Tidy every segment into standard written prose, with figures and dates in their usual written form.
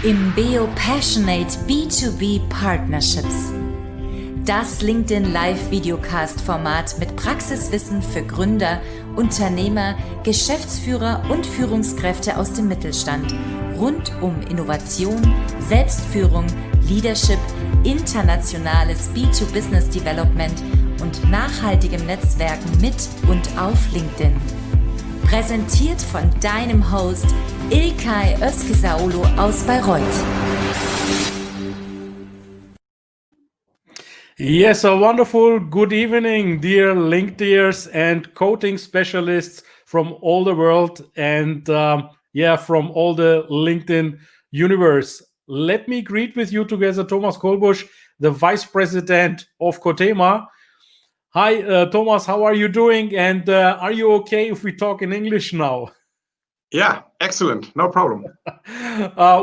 IMBEO Passionate B2B Partnerships. Das LinkedIn Live Videocast-Format mit Praxiswissen für Gründer, Unternehmer, Geschäftsführer und Führungskräfte aus dem Mittelstand rund um Innovation, Selbstführung, Leadership, internationales B2Business Development und nachhaltigem Netzwerken mit und auf LinkedIn. Präsentiert von deinem Host İlkay Özkisaoğlu aus Bayreuth. Yes, a wonderful good evening, dear LinkedIners and coating specialists from all the world and from all the LinkedIn universe. Let me greet with you together Thomas Kolbusch, the Vice President of Coatema. Hi, Thomas, how are you doing? And are you okay if we talk in English now? Yeah, excellent. No problem.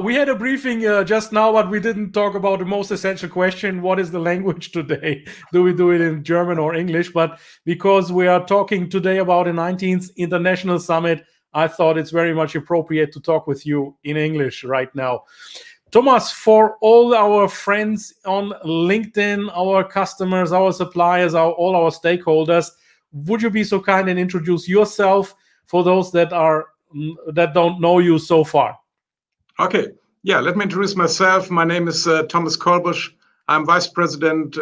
We had a briefing just now, but we didn't talk about the most essential question. What is the language today? Do we do it in German or English? But because we are talking today about the 19th International Summit, I thought it's very much appropriate to talk with you in English right now. Thomas, for all our friends on LinkedIn, our customers, our suppliers, all our stakeholders, would you be so kind and introduce yourself for those that don't know you so far? Okay. Yeah, let me introduce myself. My name is Thomas Kolbusch. I'm Vice President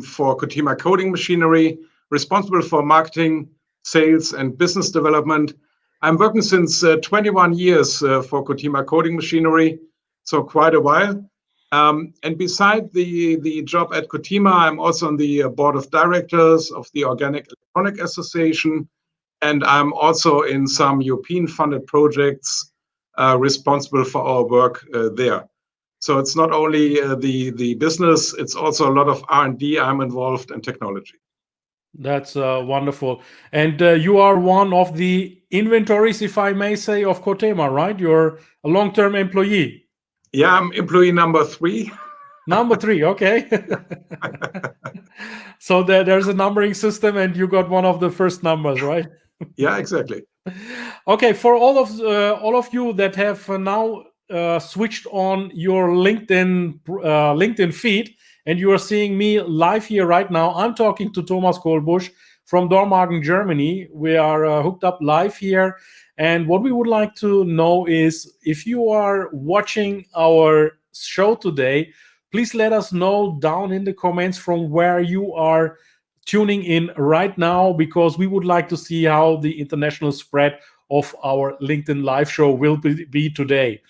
for Coatema Coating Machinery, responsible for marketing, sales, and business development. I'm working since 21 years for Coatema Coating Machinery, so quite a while. And beside the job at Coatema, I'm also on the board of directors of the Organic Electronic Association, and I'm also in some European-funded projects responsible for our work there. So it's not only the business, it's also a lot of R&D I'm involved in technology. That's wonderful. And you are one of the inventories, if I may say, of Coatema, right? You're a long-term employee. Yeah, I'm employee number 3. Number 3, okay. So there's a numbering system and you got one of the first numbers, right? Yeah, exactly. Okay, for all of you that have now switched on your LinkedIn feed and you are seeing me live here right now, I'm talking to Thomas Kolbusch from Dormagen, Germany. We are hooked up live here. And what we would like to know is if you are watching our show today, please let us know down in the comments from where you are tuning in right now, because we would like to see how the international spread of our LinkedIn live show will be today.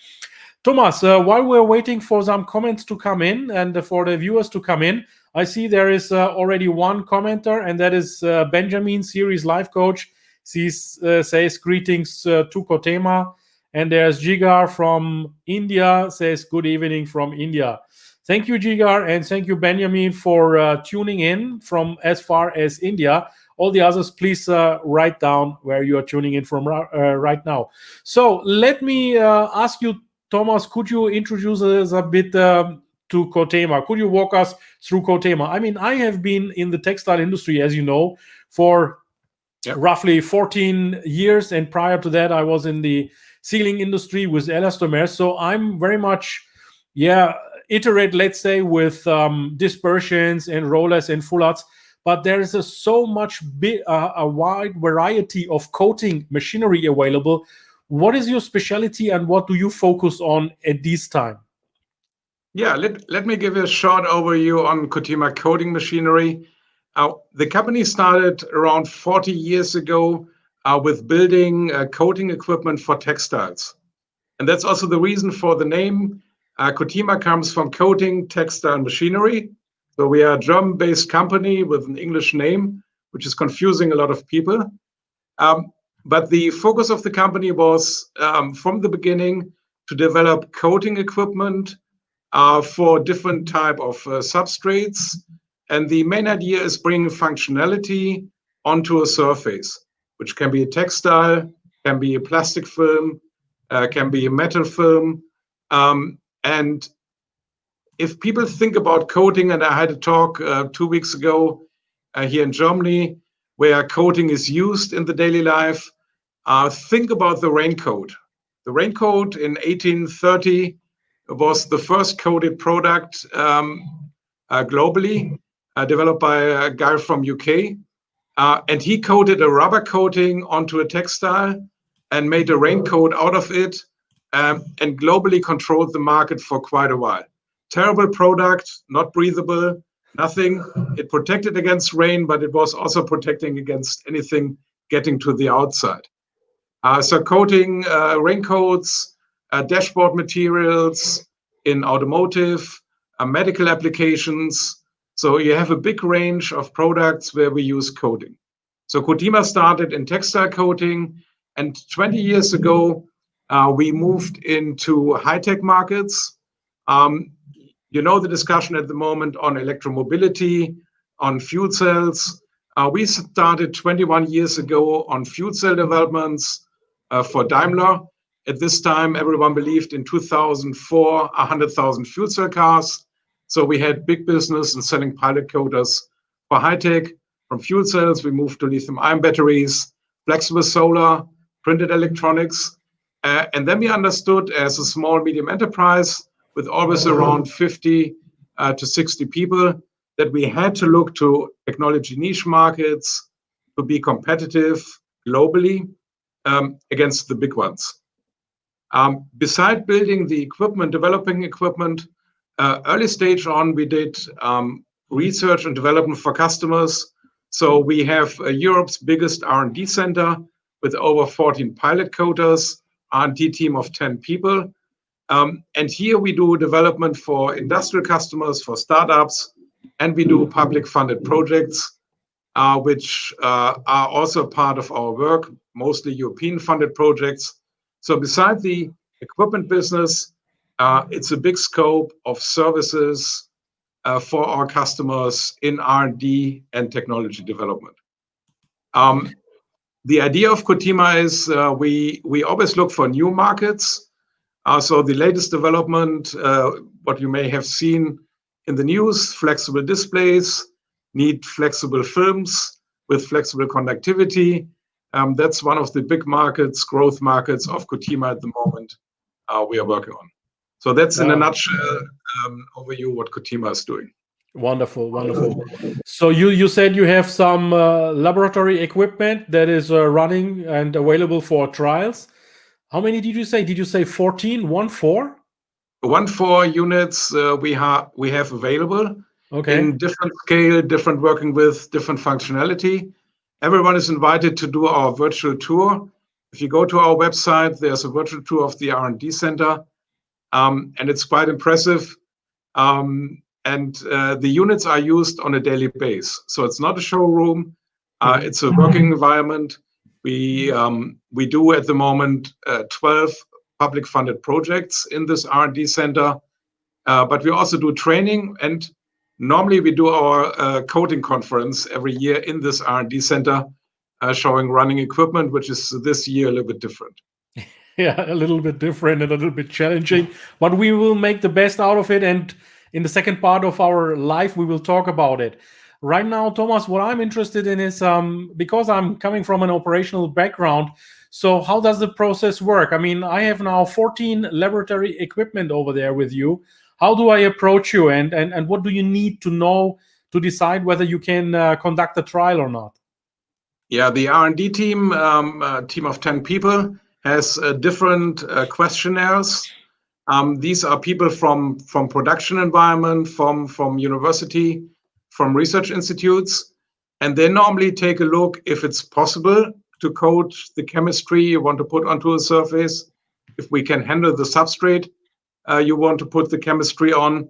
Thomas, while we're waiting for some comments to come in and for the viewers to come in, I see there is already one commenter, and that is Benjamin, Series Life Coach. He says greetings to Coatema. And there's Jigar from India, says good evening from India. Thank you, Jigar, and thank you, Benjamin, for tuning in from as far as India. All the others, please write down where you are tuning in from right now. So let me ask you, Thomas, could you introduce us a bit to Coatema? Could you walk us through Coatema? I mean, I have been in the textile industry, as you know, for roughly 14 years. And prior to that, I was in the sealing industry with elastomer. So I'm very much, iterate, let's say, with dispersions and rollers and full arts. But there is so much a wide variety of coating machinery available. What is your specialty and what do you focus on at this time? Yeah, let me give you a short overview on Coatema Coating Machinery. The company started around 40 years ago with building coating equipment for textiles. And that's also the reason for the name. Coatema comes from coating textile machinery. So we are a German-based company with an English name, which is confusing a lot of people. But the focus of the company was from the beginning to develop coating equipment for different type of substrates. And the main idea is bringing functionality onto a surface, which can be a textile, can be a plastic film, can be a metal film. And if people think about coating, and I had a talk 2 weeks ago here in Germany, where coating is used in the daily life, think about the raincoat. The raincoat in 1830 was the first coated product globally, developed by a guy from UK. And he coated a rubber coating onto a textile and made a raincoat out of it, and globally controlled the market for quite a while. Terrible product, not breathable, nothing. It protected against rain, but it was also protecting against anything getting to the outside. So coating raincoats, dashboard materials in automotive, medical applications. So you have a big range of products where we use coating. So Coatema started in textile coating, and 20 years ago, we moved into high-tech markets. You know the discussion at the moment on electromobility, on fuel cells. We started 21 years ago on fuel cell developments for Daimler. At this time, everyone believed in 2004, 100,000 fuel cell cars. So we had big business in selling pilot coaters for high-tech. From fuel cells, we moved to lithium-ion batteries, flexible solar, printed electronics. And then we understood, as a small, medium enterprise with always around 50 to 60 people, that we had to look to technology niche markets to be competitive globally against the big ones. Beside building the equipment, developing equipment, early stage on, we did research and development for customers. So we have Europe's biggest R&D center with over 14 pilot coaters, R&D team of 10 people. And here we do development for industrial customers, for startups, and we do public funded projects, which are also part of our work, mostly European funded projects. So beside the equipment business, it's a big scope of services for our customers in R&D and technology development. The idea of Coatema is we always look for new markets. So the latest development, what you may have seen in the news, flexible displays need flexible films with flexible conductivity. That's one of the big markets, growth markets of Coatema at the moment we are working on. So that's in a nutshell overview what Coatema is doing. Wonderful, wonderful. So you said you have some laboratory equipment that is running and available for trials. How many did you say? Did you say 14? 14 units we have available. Okay. In different scale, different working with, different functionality. Everyone is invited to do our virtual tour. If you go to our website, there's a virtual tour of the R&D center, and it's quite impressive. And the units are used on a daily basis. So it's not a showroom. It's a working environment. We do at the moment 12 public funded projects in this R&D center, but we also do training, and normally we do our coating conference every year in this R&D center, showing running equipment, which is this year a little bit different. Yeah, a little bit different and a little bit challenging, but we will make the best out of it. And in the second part of our life, we will talk about it. Right now, Thomas, what I'm interested in is, because I'm coming from an operational background, so how does the process work? I mean, I have now 14 laboratory equipment over there with you. How do I approach you, and what do you need to know to decide whether you can conduct a trial or not? Yeah, the R&D team, team of 10 people, has different questionnaires. These are people from production environment, from university, from research institutes, and they normally take a look if it's possible to coat the chemistry you want to put onto a surface, if we can handle the substrate you want to put the chemistry on,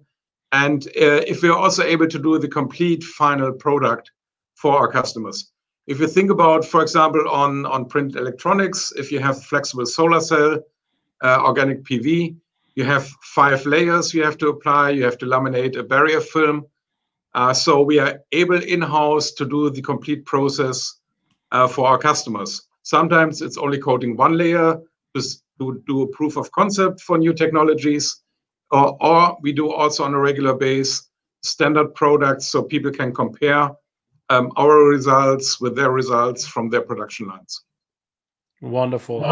and if we're also able to do the complete final product for our customers. If you think about, for example, on printed electronics, if you have flexible solar cell, organic PV, you have 5 layers you have to apply, you have to laminate a barrier film. So we are able in-house to do the complete process for our customers. Sometimes it's only coating 1 layer just to do a proof of concept for new technologies, or we do also on a regular basis standard products so people can compare our results with their results from their production lines. Wonderful.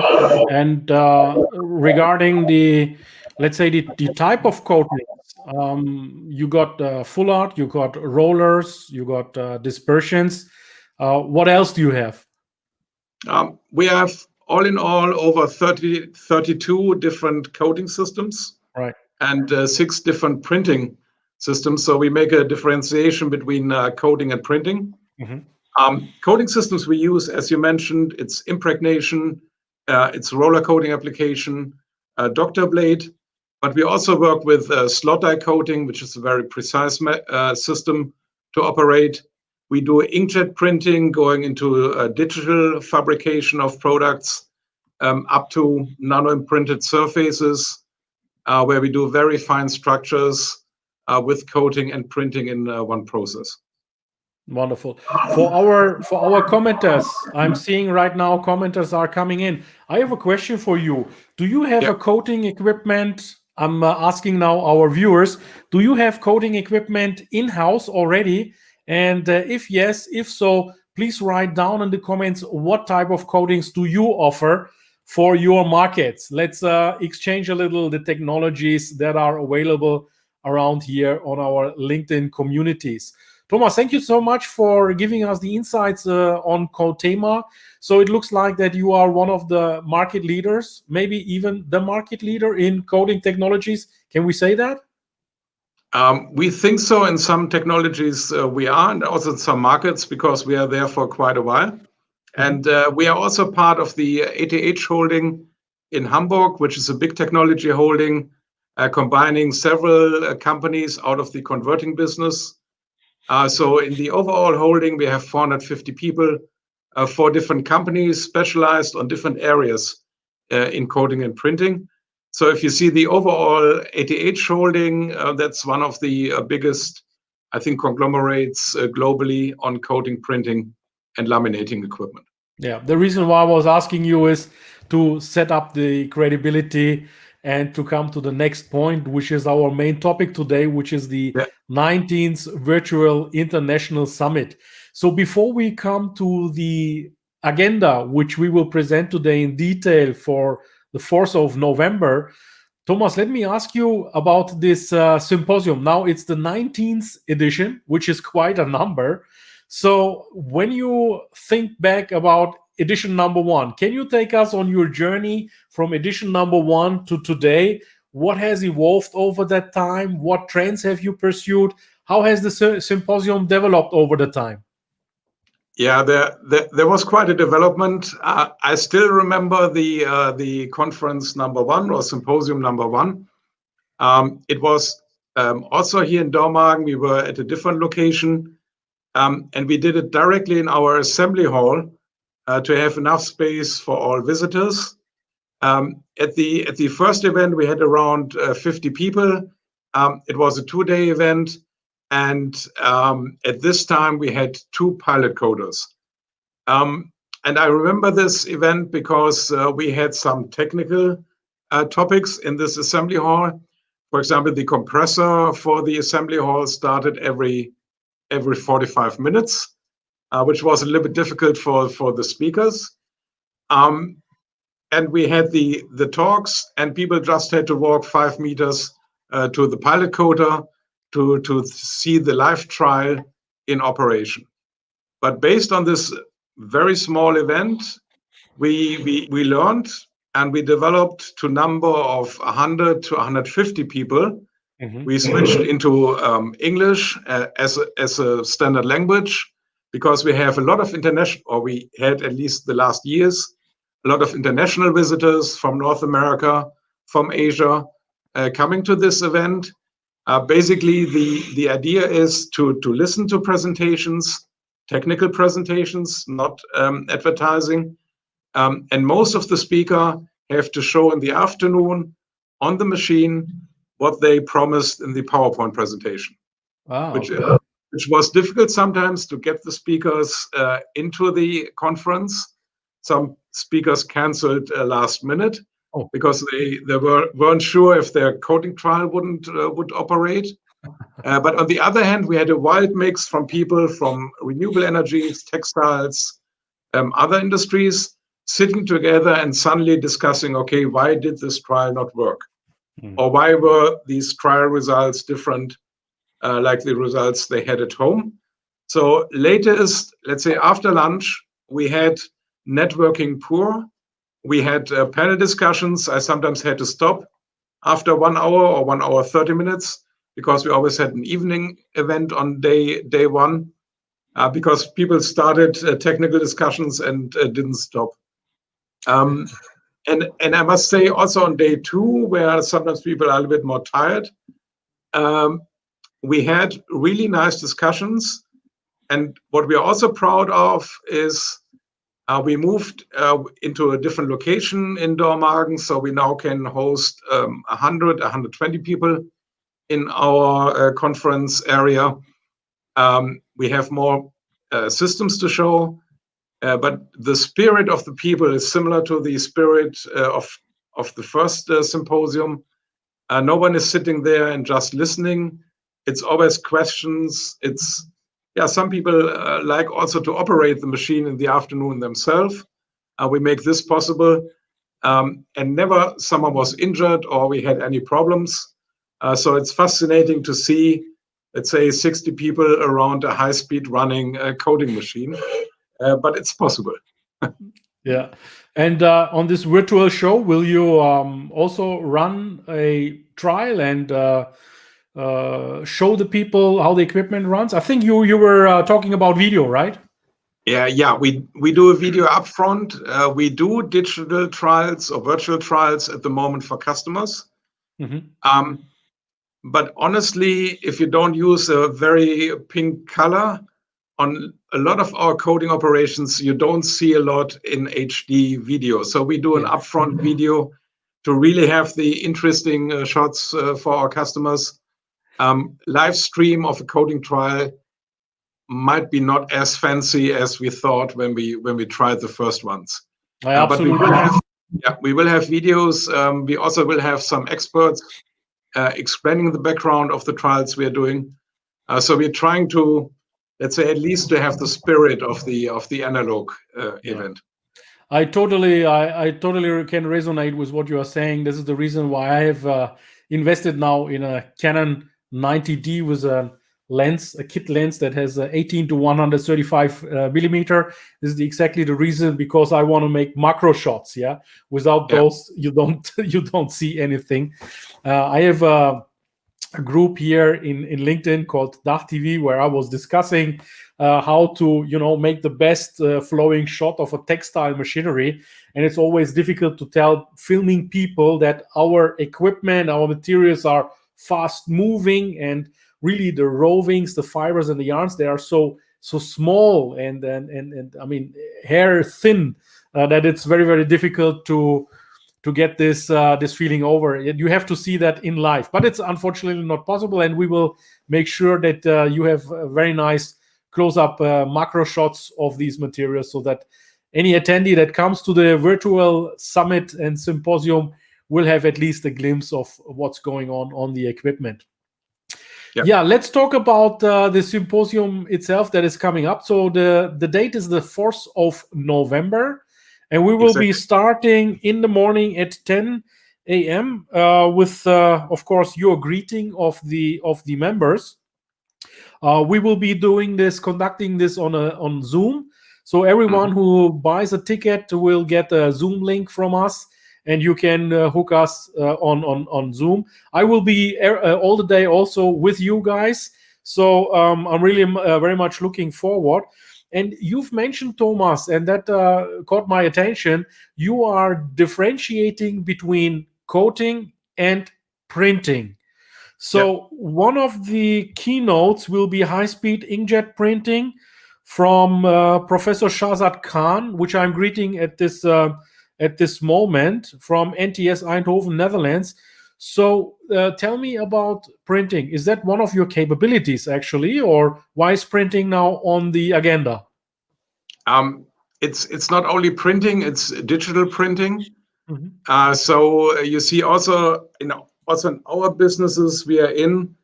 And regarding the let's say, the type of coatings. You got full art, you got rollers, you got dispersions. What else do you have? We have all in all over 32 different coating systems, Right. and 6 different printing systems. So we make a differentiation between coating and printing. Coating systems we use, as you mentioned, it's impregnation, it's roller coating application, doctor blade, but we also work with slot die coating, which is a very precise system to operate. We do inkjet printing, going into digital fabrication of products, up to nano imprinted surfaces, where we do very fine structures with coating and printing in one process. Wonderful. For our commenters, I'm seeing right now commenters are coming in. I have a question for you. Do you have a coating equipment? I'm asking now our viewers. Do you have coating equipment in-house already? And if yes, if so, please write down in the comments what type of coatings do you offer for your markets. Let's exchange a little the technologies that are available around here on our LinkedIn communities. Thomas, thank you so much for giving us the insights on Coatema. So it looks like that you are one of the market leaders, maybe even the market leader in coating technologies. Can we say that? We think so. In some technologies we are, and also in some markets, because we are there for quite a while. And we are also part of the ATH holding in Hamburg, which is a big technology holding, combining several companies out of the converting business. So in the overall holding, we have 450 people, 4 different companies specialized on different areas in coating and printing. So if you see the overall ATH holding, that's one of the biggest, I think, conglomerates globally on coating, printing, and laminating equipment. Yeah, the reason why I was asking you is to set up the credibility and to come to the next point, which is our main topic today, which is the 19th Virtual International Summit. So before we come to the agenda, which we will present today in detail for the 4th of November, Thomas, let me ask you about this symposium. Now it's the 19th edition, which is quite a number. So when you think back about edition number 1, can you take us on your journey from edition number 1 to today? What has evolved over that time? What trends have you pursued? How has the symposium developed over the time? Yeah, there was quite a development. I still remember the conference number 1 or symposium number 1. It was also here in Dormagen. We were at a different location, and we did it directly in our assembly hall to have enough space for all visitors. At the first event, we had around 50 people. It was a 2-day event. And at this time, we had 2 pilot coders. And I remember this event because we had some technical topics in this assembly hall. For example, the compressor for the assembly hall started every 45 minutes, which was a little bit difficult for the speakers. And we had the talks, and people just had to walk 5 meters to the pilot coder to see the live trial in operation. But based on this very small event, we learned, and we developed to number of 100 to 150 people. We switched into English as a standard language, because we have a lot of international, or we had at least the last years, a lot of international visitors from North America, from Asia, coming to this event. Basically, the idea is to listen to presentations, technical presentations, not advertising. And most of the speakers have to show in the afternoon on the machine what they promised in the PowerPoint presentation. Wow. Which was difficult sometimes to get the speakers into the conference. Some speakers canceled last minute because they weren't sure if their coating trial would operate. But on the other hand, we had a wild mix from people from renewable energies, textiles, other industries, sitting together and suddenly discussing, okay, why did this trial not work? or why were these trial results different, like the results they had at home. So latest, let's say after lunch, we had networking poor. We had panel discussions. I sometimes had to stop after 1 hour or 1 hour 30 minutes, because we always had an evening event on day one, because people started technical discussions and didn't stop. And I must say also on day two, where sometimes people are a little bit more tired, we had really nice discussions. And what we are also proud of is we moved into a different location in Dormagen, so we now can host 100, 120 people in our conference area. We have more systems to show, but the spirit of the people is similar to the spirit of the first symposium. No one is sitting there and just listening. It's always questions. It's, yeah, some people like also to operate the machine in the afternoon themselves. We make this possible, and never someone was injured or we had any problems. So it's fascinating to see, let's say, 60 people around a high-speed running coating machine, but it's possible. Yeah. And on this virtual show, will you also run a trial and show the people how the equipment runs? I think you were talking about video, right? Yeah. We do a video upfront. We do digital trials or virtual trials at the moment for customers. Mm-hmm. But honestly, if you don't use a very pink color on a lot of our coating operations, you don't see a lot in HD video. So we do an upfront video to really have the interesting shots for our customers. Live stream of a coating trial might be not as fancy as we thought when we tried the first ones. But we will have videos. We also will have some experts explaining the background of the trials we are doing. So we're trying to, let's say, at least to have the spirit of the analog event. I totally can resonate with what you are saying. This is the reason why I have invested now in a Canon 90D with a lens, a kit lens that has 18 to 135 millimeter. This is exactly the reason, because I want to make macro shots. Yeah, without those, you don't see anything. I have a group here in LinkedIn called Dach TV, where I was discussing how to make the best flowing shot of a textile machinery. And it's always difficult to tell filming people that our equipment, our materials are fast moving, and really the rovings, the fibers and the yarns, they are so small and I mean hair thin, that it's very, very difficult to get this feeling over. You have to see that in live, but it's unfortunately not possible. And we will make sure that you have very nice close-up macro shots of these materials, so that any attendee that comes to the virtual summit and symposium will have at least a glimpse of what's going on the equipment. Yeah, let's talk about the symposium itself that is coming up. So the date is the 4th of November. And we will be starting in the morning at 10 a.m. With, of course, your greeting of the members. We will be conducting this on Zoom. So everyone who buys a ticket will get a Zoom link from us, and you can hook us on Zoom. I will be all the day also with you guys. So I'm really very much looking forward. And you've mentioned, Thomas, and that caught my attention, you are differentiating between coating and printing. So one of the keynotes will be high-speed inkjet printing from Professor Shahzad Khan, which I'm greeting at this moment, from NTS Eindhoven, Netherlands. So tell me about printing. Is that one of your capabilities, actually, or why is printing now on the agenda? It's not only printing; it's digital printing. Mm-hmm. So you see also in our businesses we are in,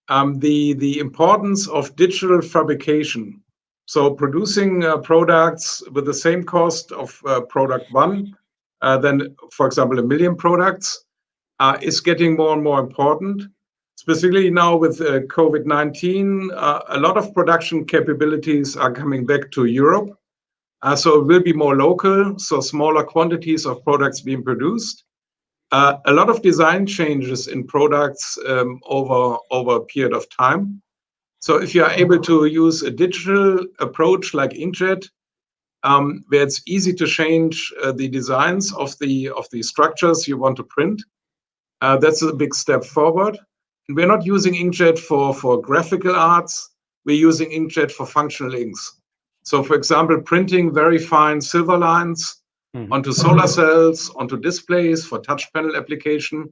the importance of digital fabrication. So producing products with the same cost of product one, then, for example, 1 million products. is getting more and more important. Specifically now with COVID-19, a lot of production capabilities are coming back to Europe. So it will be more local, so smaller quantities of products being produced. A lot of design changes in products over a period of time. So if you are able to use a digital approach like inkjet, where it's easy to change the designs of the structures you want to print, that's a big step forward. And we're not using inkjet for graphical arts. We're using inkjet for functional inks. So, for example, printing very fine silver lines onto solar cells, onto displays for touch panel application,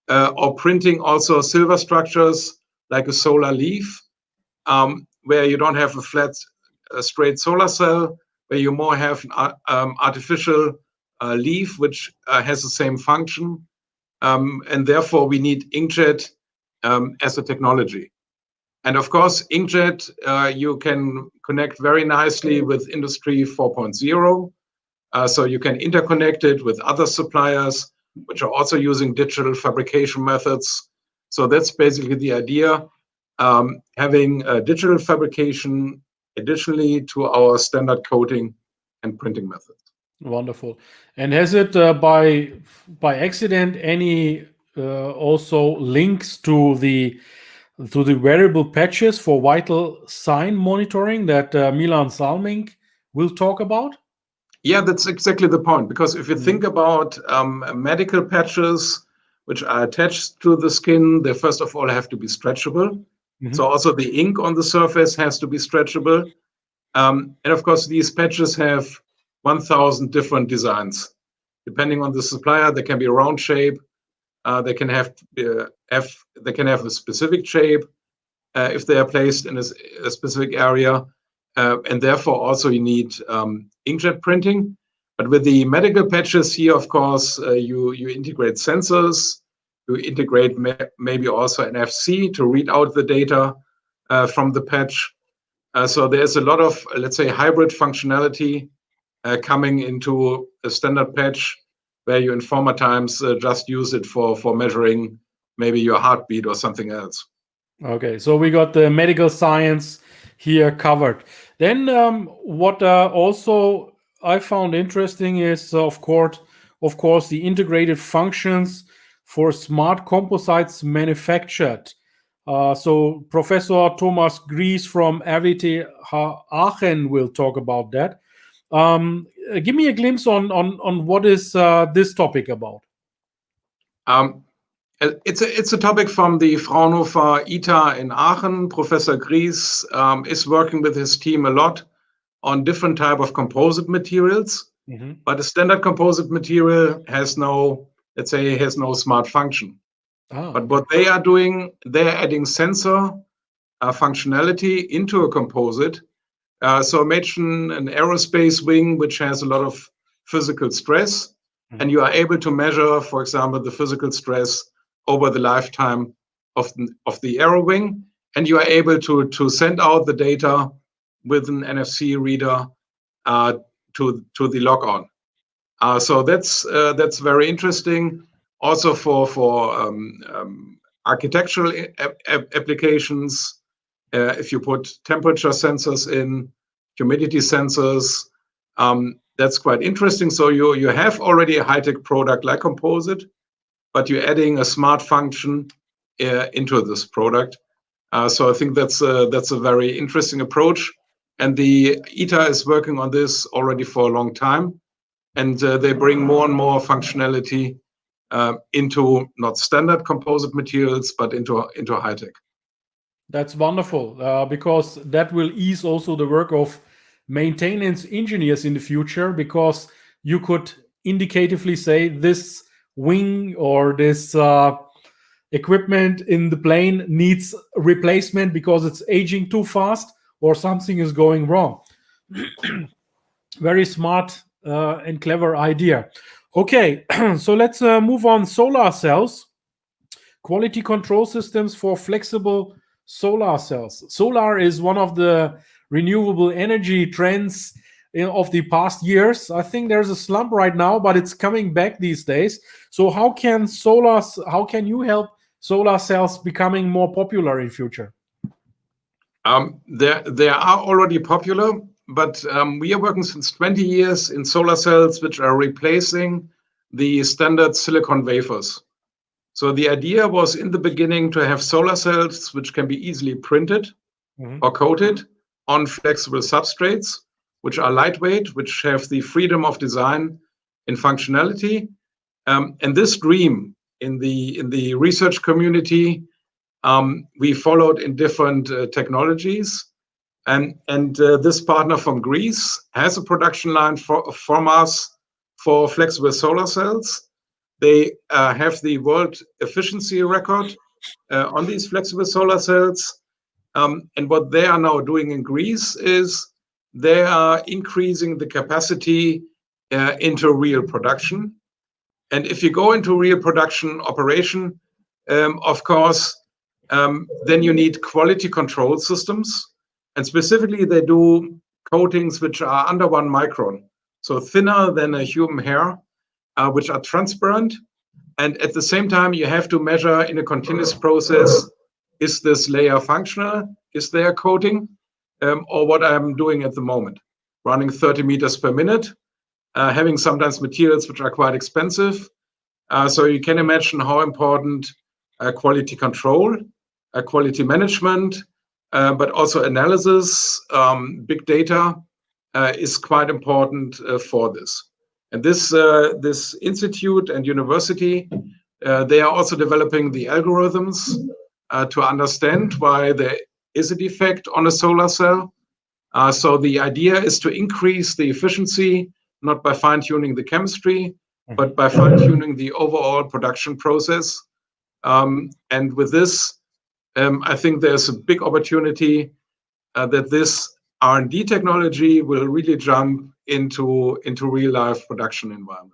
or printing also silver structures like a solar leaf, where you don't have a flat, straight solar cell, where you more have an artificial leaf which has the same function. And therefore, we need inkjet as a technology. And of course, inkjet, you can connect very nicely with Industry 4.0. So you can interconnect it with other suppliers, which are also using digital fabrication methods. So that's basically the idea, having digital fabrication additionally to our standard coating and printing methods. Wonderful. And has it by accident any also links to the wearable patches for vital sign monitoring that Milan Salming will talk about? Yeah, that's exactly the point. Because if you think about medical patches which are attached to the skin, they first of all have to be stretchable. So also the ink on the surface has to be stretchable. And of course, these patches have 1,000 different designs. Depending on the supplier, they can be a round shape. They can have a specific shape if they are placed in a specific area. And therefore, also you need inkjet printing. But with the medical patches here, of course, you integrate sensors. You integrate maybe also an FC to read out the data from the patch. So there's a lot of, let's say, hybrid functionality coming into a standard patch where you in former times just use it for measuring maybe your heartbeat or something else. Okay, so we got the medical science here covered. Then what also I found interesting is, of course, the integrated functions for smart composites manufactured. So Professor Thomas Gries from RWTH Aachen will talk about that. Give me a glimpse on what is this topic about. It's a topic from the Fraunhofer ITA in Aachen. Professor Gries is working with his team a lot on different type of composite materials, but a standard composite material has no smart function. But what they are doing, they're adding sensor functionality into a composite. So imagine an aerospace wing which has a lot of physical stress, and you are able to measure, for example, the physical stress over the lifetime of the aero wing, and you are able to send out the data with an NFC reader to the log-on. So that's very interesting. Also for architectural applications, if you put temperature sensors in, humidity sensors, that's quite interesting. So you have already a high-tech product like composite, but you're adding a smart function into this product. So I think that's a very interesting approach. And the ITA is working on this already for a long time. And they bring more and more functionality into not standard composite materials, but into high-tech. That's wonderful, because that will ease also the work of maintenance engineers in the future, because you could indicatively say this wing or this equipment in the plane needs replacement because it's aging too fast or something is going wrong. Very smart and clever idea. Okay, so let's move on. Solar cells, quality control systems for flexible solar cells. Solar is one of the renewable energy trends of the past years. I think there's a slump right now, but it's coming back these days. So how can you help solar cells becoming more popular in future? They are already popular, but we are working since 20 years in solar cells, which are replacing the standard silicon wafers. So the idea was in the beginning to have solar cells which can be easily printed or coated on flexible substrates, which are lightweight, which have the freedom of design and functionality. And this dream in the research community, we followed in different technologies. And this partner from Greece has a production line from us for flexible solar cells. They have the world efficiency record on these flexible solar cells. And what they are now doing in Greece is they are increasing the capacity into real production. And if you go into real production operation, of course, then you need quality control systems. And specifically, they do coatings which are under 1 micron, so thinner than a human hair, which are transparent. And at the same time, you have to measure in a continuous process, is this layer functional? Is there coating? Or what I'm doing at the moment, running 30 meters per minute, having sometimes materials which are quite expensive. So you can imagine how important quality control, quality management, but also analysis, big data is quite important for this. And this institute and university, they are also developing the algorithms to understand why there is a defect on a solar cell. So the idea is to increase the efficiency, not by fine-tuning the chemistry, but by fine-tuning the overall production process. And with this, I think there's a big opportunity that this R&D technology will really jump into real life production environment.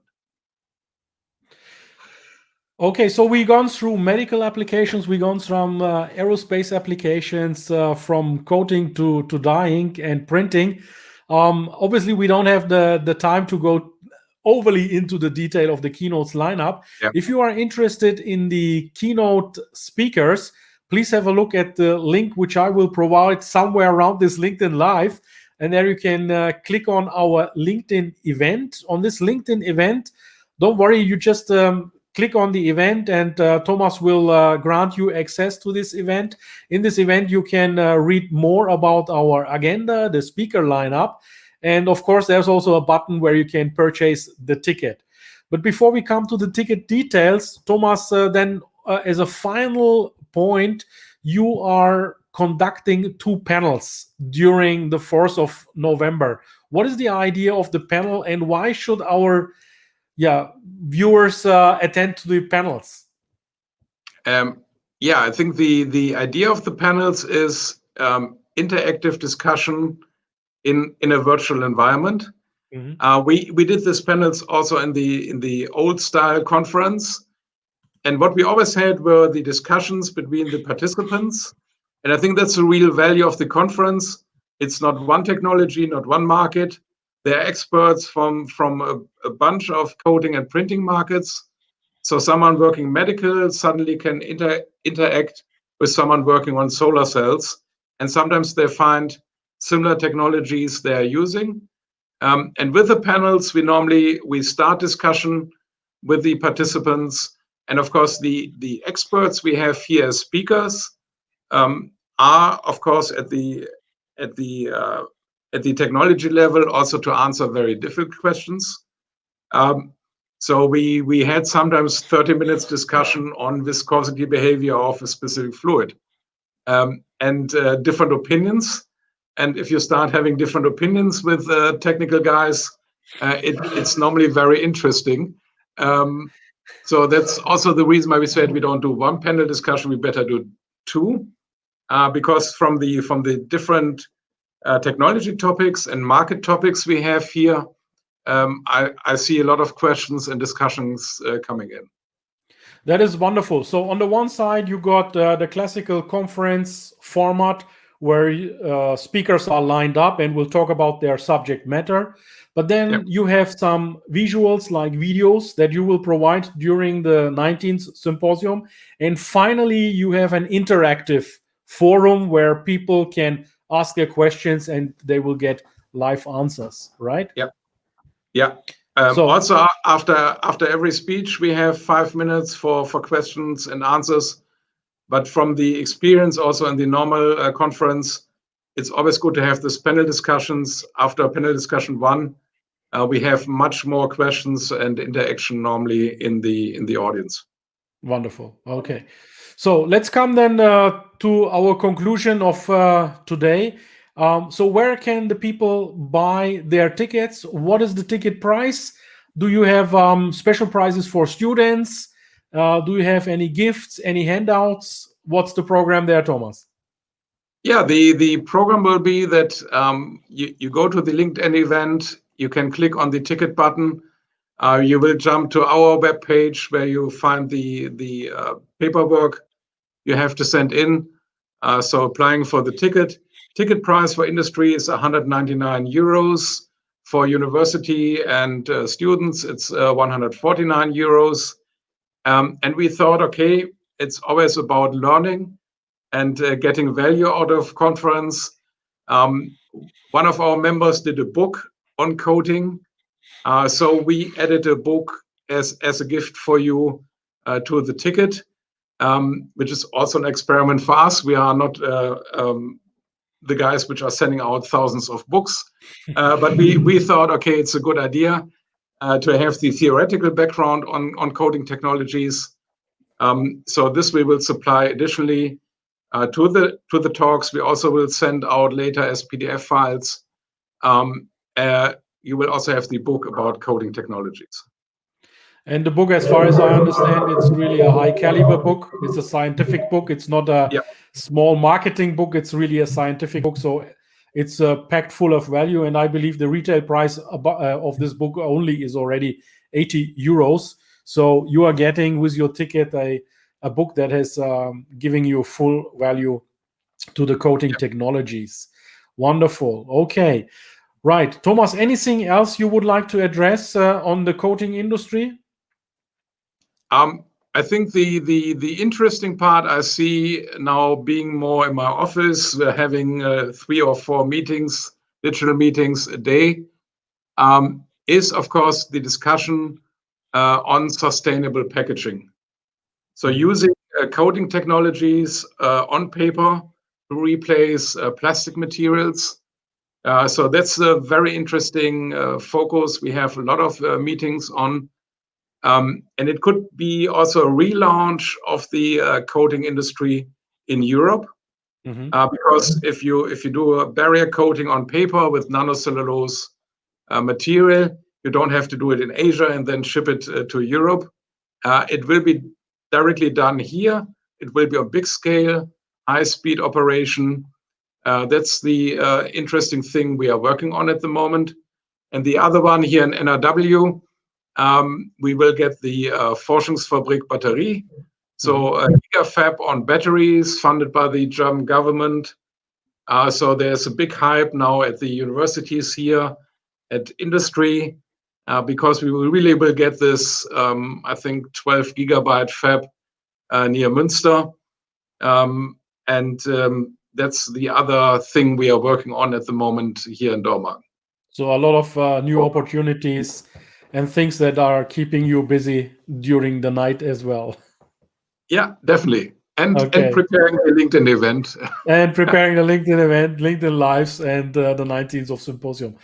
Okay, so we've gone through medical applications, we've gone from aerospace applications, from coating to dyeing and printing. Obviously, we don't have the time to go overly into the detail of the keynotes lineup. Yep. If you are interested in the keynote speakers, please have a look at the link which I will provide somewhere around this LinkedIn Live. And there you can click on our LinkedIn event. On this LinkedIn event, don't worry, you just click on the event and Thomas will grant you access to this event. In this event, you can read more about our agenda, the speaker lineup. And of course, there's also a button where you can purchase the ticket. But before we come to the ticket details, Thomas, then as a final point, you are conducting 2 panels during the 4th of November. What is the idea of the panel and why should our viewers attend to the panels? I think the idea of the panels is interactive discussion in a virtual environment. We did these panels also in the old style conference, and what we always had were the discussions between the participants, and I think that's the real value of the conference. It's not one technology, not one market. There are experts from a bunch of coating and printing markets. So someone working medical suddenly can interact with someone working on solar cells, and sometimes they find similar technologies they are using. And with the panels, we start discussion with the participants, and of course the experts we have here as speakers are of course at the technology level also to answer very difficult questions. So we had sometimes 30 minutes discussion on viscosity behavior of a specific fluid, and different opinions. And if you start having different opinions with technical guys, it's normally very interesting. So that's also the reason why we said we don't do one panel discussion, we better do 2, because from the different technology topics and market topics we have here, I see a lot of questions and discussions coming in. That is wonderful. So on the one side, you got the classical conference format where speakers are lined up and will talk about their subject matter. But then you have some visuals like videos that you will provide during the 19th symposium. And finally, you have an interactive forum where people can ask their questions and they will get live answers, right? Yeah. So also, after every speech, we have 5 minutes for questions and answers. But from the experience also in the normal conference, it's always good to have this panel discussions. After panel discussion 1, we have much more questions and interaction normally in the audience. Wonderful. Okay. So let's come then to our conclusion of today. So where can the people buy their tickets? What is the ticket price? Do you have special prizes for students? Do you have any gifts, any handouts? What's the program there, Thomas? Yeah, the program will be that you go to the LinkedIn event, you can click on the ticket button, you will jump to our webpage where you find the paperwork you have to send in. So applying for the ticket price for industry is 199 euros. For university and students, it's 149 euros. And we thought, okay, it's always about learning and getting value out of conference. One of our members did a book on coating. So we added a book as a gift for you to the ticket, which is also an experiment for us. We are not the guys which are sending out thousands of books, but we thought, okay, it's a good idea to have the theoretical background on coating technologies. So this we will supply additionally to the talks. We also will send out later as PDF files. You will also have the book about coating technologies. And the book, as far as I understand, it's really a high caliber book. It's a scientific book. It's not a small marketing book. It's really a scientific book. So it's packed full of value. And I believe the retail price of this book only is already 80 euros. So you are getting with your ticket a book that has giving you full value to the coating technologies. Wonderful. Okay. Right. Thomas, anything else you would like to address on the coating industry? I think the interesting part I see now, being more in my office, having 3 or 4 meetings, digital meetings a day, is of course the discussion on sustainable packaging. So using coating technologies on paper to replace plastic materials. So that's a very interesting focus. We have a lot of meetings on. And it could be also a relaunch of the coating industry in Europe, because if you do a barrier coating on paper with nanocellulose material, you don't have to do it in Asia and then ship it to Europe. It will be directly done here. It will be on big scale, high-speed operation. That's the interesting thing we are working on at the moment. And the other one here in NRW, we will get the Forschungsfabrik Batterie, so a gigafab on batteries funded by the German government. So there's a big hype now at the universities here, at industry, because we really will get this, I think, 12 gigabyte fab near Münster. And that's the other thing we are working on at the moment here in Dormagen. So a lot of new opportunities and things that are keeping you busy during the night as well. Yeah, definitely. And preparing the LinkedIn event. And preparing the LinkedIn event, LinkedIn Lives, and the 19th of Symposium.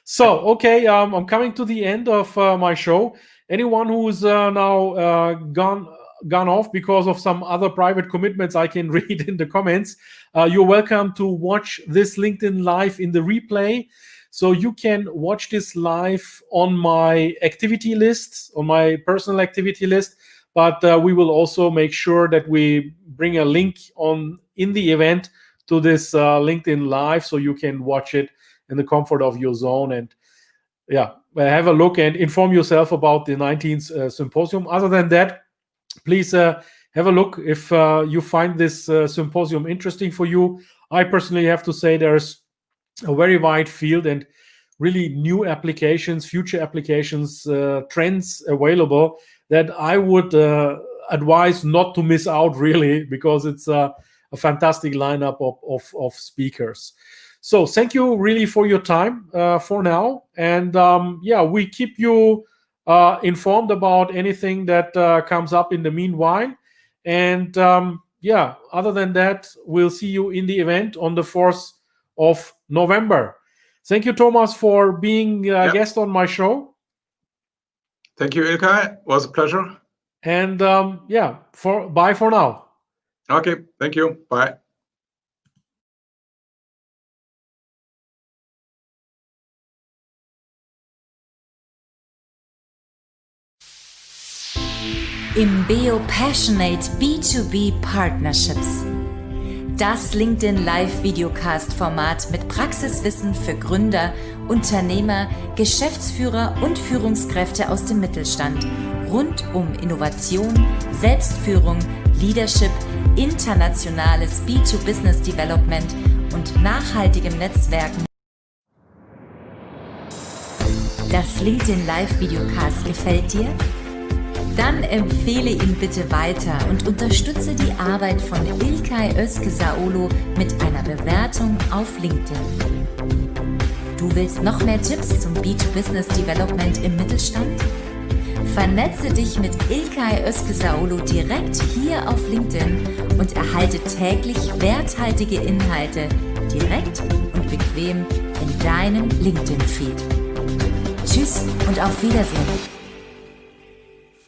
So, okay, I'm coming to the end of my show. Anyone who's now gone off because of some other private commitments, I can read in the comments. You're welcome to watch this LinkedIn Live in the replay. So you can watch this live on my activity list, on my personal activity list, but we will also make sure that we bring a link in the event to this LinkedIn Live, so you can watch it in the comfort of your zone and have a look and inform yourself about the 19th symposium. Other than that, please have a look if you find this symposium interesting for you. I personally have to say there's a very wide field and really new applications, future applications, trends available that I would advise not to miss out, really, because it's a fantastic lineup of speakers. So thank you really for your time for now. And we keep you informed about anything that comes up in the meanwhile. And other than that, we'll see you in the event on the 4th of November. Thank you, Thomas, for being a guest on my show. Thank you, Ilkay. It was a pleasure. And bye for now. Okay, thank you. Bye. IMBEO Passionate B2B Partnerships. Das LinkedIn Live-Videocast-Format mit Praxiswissen für Gründer, Unternehmer, Geschäftsführer und Führungskräfte aus dem Mittelstand rund um Innovation, Selbstführung, Leadership, internationales B2Business Development und nachhaltigem Netzwerken. Das LinkedIn Live-Videocast gefällt dir? Dann empfehle ihn bitte weiter und unterstütze die Arbeit von Ilkay Özkesaoğlu mit einer Bewertung auf LinkedIn. Du willst noch mehr Tipps zum B2Business Development im Mittelstand? Vernetze dich mit Ilkay Özkesaoğlu direkt hier auf LinkedIn und erhalte täglich werthaltige Inhalte direkt und bequem in deinem LinkedIn-Feed. Tschüss und auf Wiedersehen.